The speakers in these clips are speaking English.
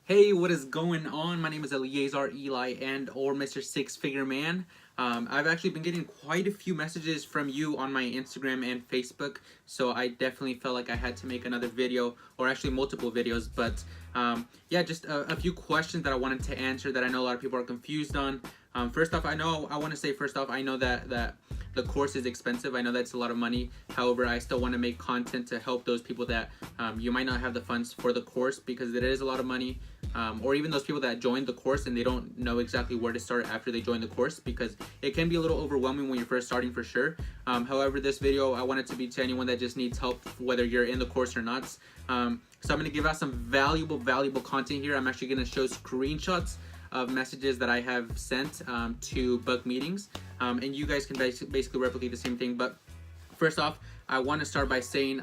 Hey, what is going on? My name is Eleazar, Eli, and or Mr. Six Figure Man. I've actually been getting quite a few messages from you on my Instagram and Facebook, so I definitely felt like I had to make another video, or actually multiple videos. But yeah, just a few questions that I wanted to answer that I know a lot of people are confused on. First off, I want to say first off, I know that the course is expensive. I know that's a lot of money. However, I still want to make content to help those people that you might not have the funds for the course, because it is a lot of money. Or even those people that joined the course and they don't know exactly where to start after they join the course, because it can be a little overwhelming when you're first starting, for sure. However, this video, I want it to be to anyone that just needs help, whether you're in the course or not. So I'm going to give out some valuable content here. I'm actually going to show screenshots of messages that I have sent to book meetings, and you guys can basically replicate the same thing. But first off, I want to start by saying,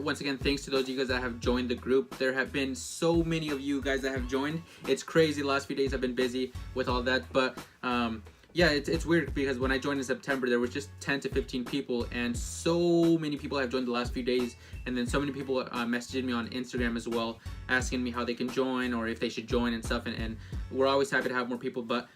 once again, thanks to those of you guys that have joined the group. There have been so many of you guys that have joined. It's crazy. The last few days I've been busy with all that, but yeah, it's weird because when I joined in September, there was just 10 to 15 people, and so many people have joined the last few days. And then so many people messaged me on Instagram as well, asking me how they can join or if they should join and stuff. And we're always happy to have more people. But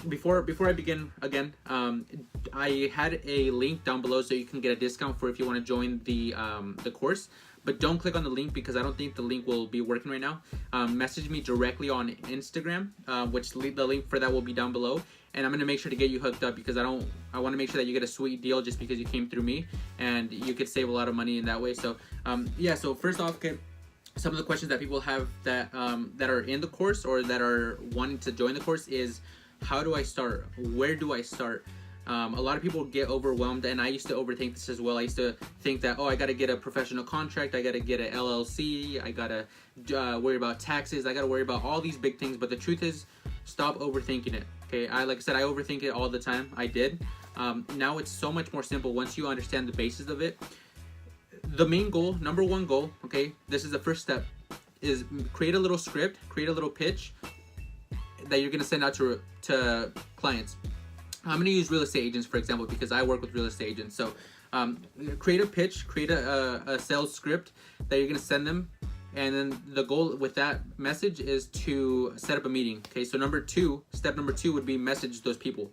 before I begin again, I had a link down below so you can get a discount for if you want to join the course. But don't click on the link because I don't think the link will be working right now. Message me directly on Instagram, which the link for that will be down below. And I'm gonna make sure to get you hooked up because I want to make sure that you get a sweet deal just because you came through me, and you could save a lot of money in that way. So yeah. So first off, okay, some of the questions that people have that that are in the course or that are wanting to join the course is, how do I start? Where do I start? A lot of people get overwhelmed, and I used to overthink this as well. I used to think that, oh, I got to get a professional contract, I got to get an LLC, I got to worry about taxes, I got to worry about all these big things. But the truth is, stop overthinking it. Okay, like I said, I overthink it all the time. I did. Now it's so much more simple once you understand the basis of it. The main goal, number one goal, okay, this is the first step, is create a little script, create a little pitch that you're going to send out to clients. I'm going to use real estate agents, for example, because I work with real estate agents. So create a pitch, create a sales script that you're going to send them. And then the goal with that message is to set up a meeting. Okay, so step number two would be message those people.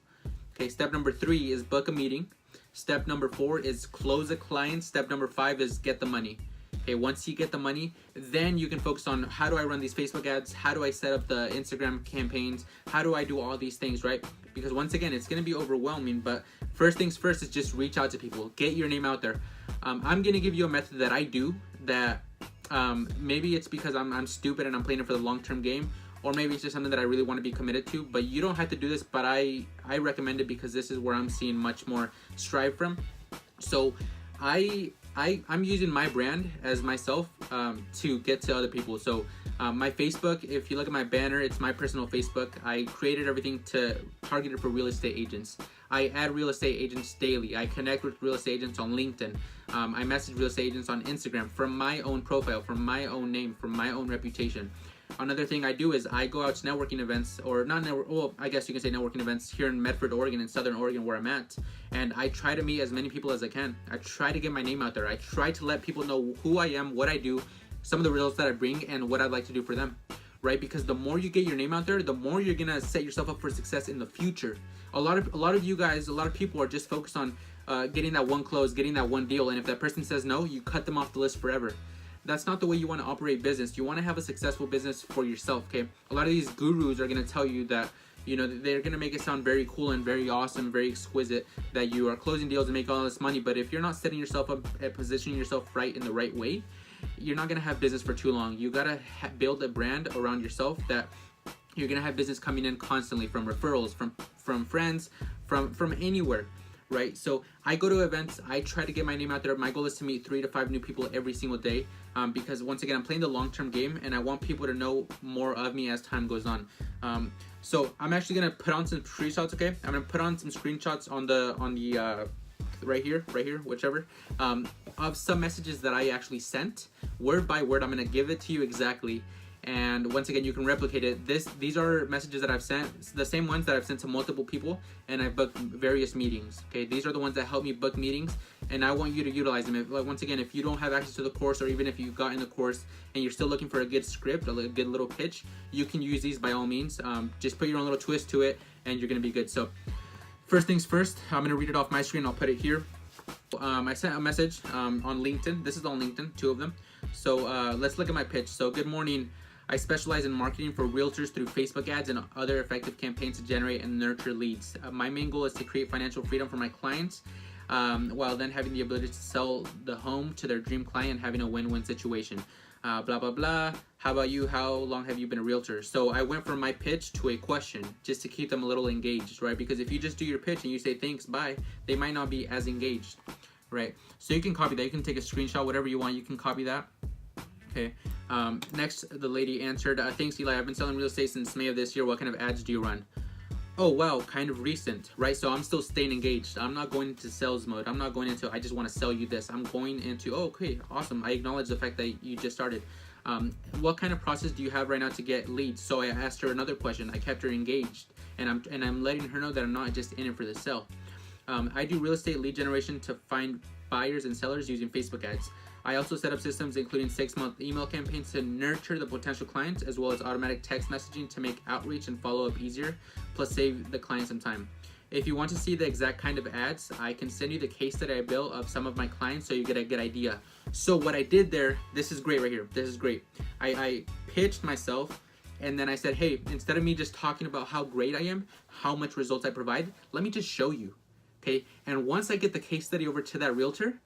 Okay, step number 3 is book a meeting. Step number 4 is close a client. Step number 5 is get the money. Okay, once you get the money, then you can focus on, how do I run these Facebook ads? How do I set up the Instagram campaigns? How do I do all these things, right? Because once again, it's going to be overwhelming, but first things first is just reach out to people. Get your name out there. I'm going to give you a method that I do that maybe it's because I'm stupid and I'm playing it for the long-term game, or maybe it's just something that I really want to be committed to. But you don't have to do this, but I recommend it because this is where I'm seeing much more strive from. So I'm using my brand as myself to get to other people. So my Facebook, if you look at my banner, it's my personal Facebook. I created everything to target it for real estate agents. I add real estate agents daily. I connect with real estate agents on LinkedIn. I message real estate agents on Instagram from my own profile, from my own name, from my own reputation. Another thing I do is I go out to networking events, or not network, well, I guess you can say networking events here in Medford, Oregon, in Southern Oregon, where I'm at. And I try to meet as many people as I can. I try to get my name out there. I try to let people know who I am, what I do, some of the results that I bring, and what I'd like to do for them, right? Because the more you get your name out there, the more you're gonna set yourself up for success in the future. A lot of you guys, a lot of people are just focused on getting that one close, getting that one deal, and if that person says no, you cut them off the list forever. That's not the way you want to operate business. You want to have a successful business for yourself, okay? A lot of these gurus are going to tell you that, you know, they're going to make it sound very cool and very awesome, very exquisite, that you are closing deals and making all this money. But if you're not setting yourself up and positioning yourself right in the right way, you're not going to have business for too long. You got to build a brand around yourself that you're going to have business coming in constantly from referrals, from friends, from anywhere. Right, so I go to events, I try to get my name out there. My goal is to meet 3 to 5 new people every single day, because once again, I'm playing the long-term game and I want people to know more of me as time goes on. So I'm actually gonna put on some screenshots. Okay, I'm gonna put on some screenshots on the right here, whichever, of some messages that I actually sent word by word. I'm gonna give it to you exactly, And once again, you can replicate it. These are messages that I've sent, the same ones that I've sent to multiple people, and I've booked various meetings. Okay, these are the ones that help me book meetings, and I want you to utilize them. Once again, if you don't have access to the course, or even if you got in the course and you're still looking for a good script, a good little pitch, you can use these by all means. Just put your own little twist to it, and you're gonna be good. So first things first, I'm gonna read it off my screen. I'll put it here. I sent a message on LinkedIn. This is on LinkedIn, 2 of them. So let's look at my pitch. So good morning. I specialize in marketing for realtors through Facebook ads and other effective campaigns to generate and nurture leads. My main goal is to create financial freedom for my clients, while then having the ability to sell the home to their dream client and having a win-win situation. Blah, blah, blah. How about you? How long have you been a realtor? So I went from my pitch to a question just to keep them a little engaged, right? Because if you just do your pitch and you say thanks, bye, they might not be as engaged, right? So you can copy that. You can take a screenshot, whatever you want. You can copy that. Okay. Next, the lady answered, thanks, Eli. I've been selling real estate since May of this year. What kind of ads do you run? Oh, wow, kind of recent, right? So I'm still staying engaged. I'm not going into sales mode. I'm not going into, I just want to sell you this. I'm going into, oh, okay, awesome. I acknowledge the fact that you just started. What kind of process do you have right now to get leads? So I asked her another question. I kept her engaged, and I'm letting her know that I'm not just in it for the sale. I do real estate lead generation to find buyers and sellers using Facebook ads. I also set up systems including 6-month email campaigns to nurture the potential clients, as well as automatic text messaging to make outreach and follow-up easier, plus save the client some time. If you want to see the exact kind of ads, I can send you the case that I built of some of my clients so you get a good idea. So what I did there, this is great right here. This is great. I pitched myself, and then I said, hey, instead of me just talking about how great I am, how much results I provide, let me just show you. Okay, and once I get the case study over to that realtor,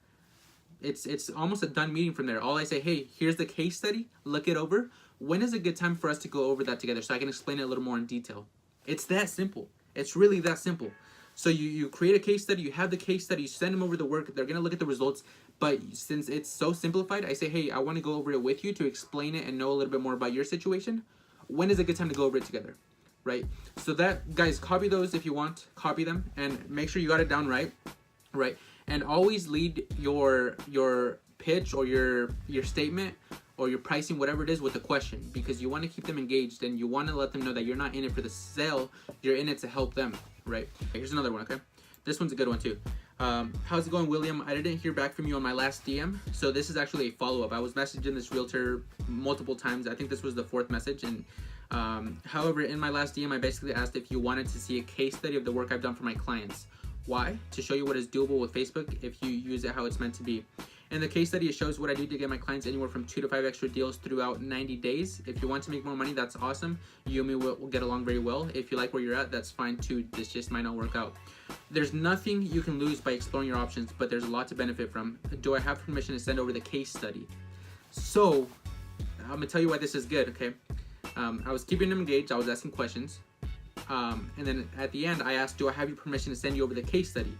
it's almost a done meeting from there. All I say, hey, here's the case study, look it over. When is a good time for us to go over that together so I can explain it a little more in detail? It's that simple. It's really that simple. So you create a case study, you have the case study, you send them over the work, they're gonna look at the results, but since it's so simplified, I say, hey, I wanna go over it with you to explain it and know a little bit more about your situation. When is a good time to go over it together, right? So that, guys, copy those if you want, copy them, and make sure you got it down right? And always lead your pitch or your statement or your pricing, whatever it is, with a question, because you want to keep them engaged and you want to let them know that you're not in it for the sale, you're in it to help them, right? Here's another one, okay? This one's a good one too. How's it going, William? I didn't hear back from you on my last DM, so this is actually a follow-up. I was messaging this realtor multiple times. I think this was the 4th message, and however, in my last DM, I basically asked if you wanted to see a case study of the work I've done for my clients. Why? To show you what is doable with Facebook if you use it how it's meant to be. In the case study, it shows what I do to get my clients anywhere from 2 to 5 extra deals throughout 90 days. If you want to make more money, that's awesome. You and me will get along very well. If you like where you're at, that's fine too. This just might not work out. There's nothing you can lose by exploring your options, but there's a lot to benefit from. Do I have permission to send over the case study? So, I'm gonna tell you why this is good, okay? I was keeping them engaged. I was asking questions. And then at the end, I asked, do I have your permission to send you over the case study?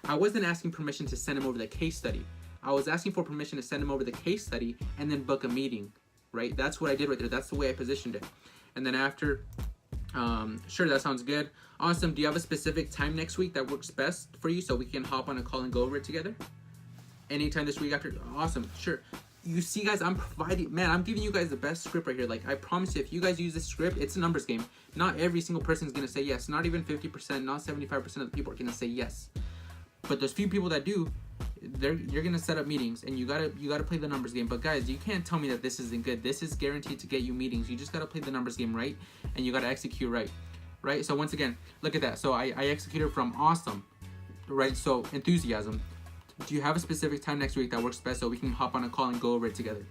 I wasn't asking permission to send him over the case study. I was asking for permission to send him over the case study and then book a meeting, right? That's what I did right there. That's the way I positioned it. And then after, sure, that sounds good. Awesome. Do you have a specific time next week that works best for you so we can hop on a call and go over it together? Anytime this week after? Awesome. Sure. You see, guys, I'm providing, man, I'm giving you guys the best script right here. Like, I promise you, if you guys use this script, it's a numbers game. Not every single person is going to say yes. Not even 50%, not 75% of the people are going to say yes. But those few people that do, you're going to set up meetings, and you gotta play the numbers game. But guys, you can't tell me that this isn't good. This is guaranteed to get you meetings. You just got to play the numbers game right, and you got to execute right? So once again, look at that. So I executed from awesome, right? So enthusiasm. Do you have a specific time next week that works best so we can hop on a call and go over it together?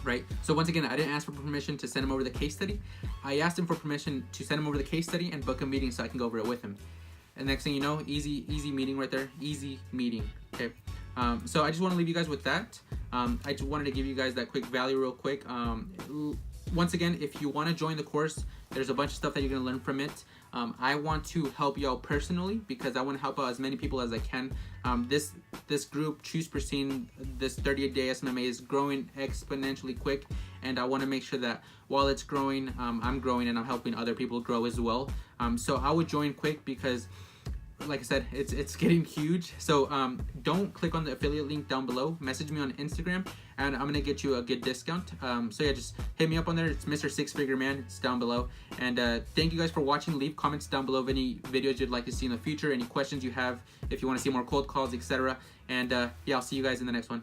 Right? So once again, I didn't ask for permission to send him over the case study. I asked him for permission to send him over the case study and book a meeting so I can go over it with him. And next thing you know, easy meeting right there. Easy meeting. Okay. So I just want to leave you guys with that. I just wanted to give you guys that quick value real quick. Once again, if you want to join the course, there's a bunch of stuff that you're going to learn from it. I want to help you out personally because I want to help out as many people as I can. This group, Choose Pristine, this 38-day SMMA is growing exponentially quick, and I want to make sure that while it's growing, I'm growing and I'm helping other people grow as well. So I would join quick because, like I said, it's getting huge. So don't click on the affiliate link down below. Message me on Instagram and I'm gonna get you a good discount. So yeah, just hit me up on there. It's Mr. Six Figure Man. It's down below. And thank you guys for watching. Leave comments down below of any videos you'd like to see in the future, any questions you have, if you want to see more cold calls, etc. And yeah, I'll see you guys in the next one.